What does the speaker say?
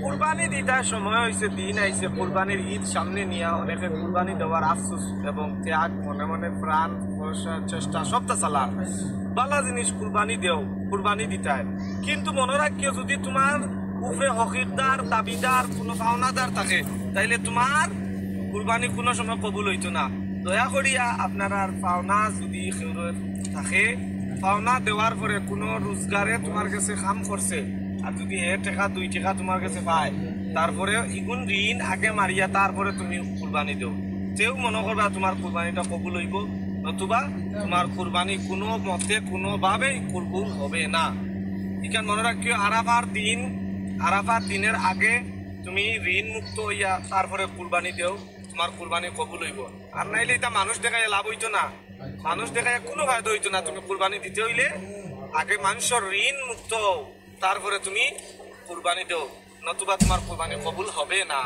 কুরবানি দিতার সময় হয়েছে, দিন আইছে, কুরবানির ঈদ সামনে নিয়ে অনেকে কুরবানি দেওয়ার আফসোস এবং ত্যাগ মনে মনে প্রাণ চেষ্টা সবটা চালান। ভালো জিনিস কুরবানি দেও, কুরবানি দিতায়, কিন্তু মনে রাখিও যদি তোমার উপরে হকিরদার দাবিদার কোনো পাওনাদার থাকে তাইলে তোমার কুরবানি কোনো সময় কবুল হইতো না। দয়া করিয়া আপনারা পাওনা যদি থাকে, পাওনা দেওয়ার পরে কোনো রোজগারে তোমার কাছে কাম করছে আর যদি 1 টাকা 2 টাকা তোমার কাছে পায়, তারপরে ইগুন ঋণ আগে মারিয়া তারপরে তুমি কুরবানি দেও, তেও মনে করবা তোমার কুরবানিটা কবুল হইব, নতুবা তোমার কুরবানি কোনো মতে কোনোভাবেই কবুল হবে না। এখানে মনে রাখিও আরাফার দিনের আগে তুমি ঋণ মুক্ত হইয়া তারপরে কুরবানি দেও, তোমার কুরবানি কবুল হইব। আর নাইলে এটা মানুষ দেখায় লাভ হইতো না, মানুষ দেখায় কোনো ফায়দা হইতো না। তুমি কুরবানি দিতে হইলে আগে মানুষের ঋণ মুক্ত হও, তারপরে তুমি কুরবানি দেও, নতুবা তোমার কুরবানি কবুল হবে না।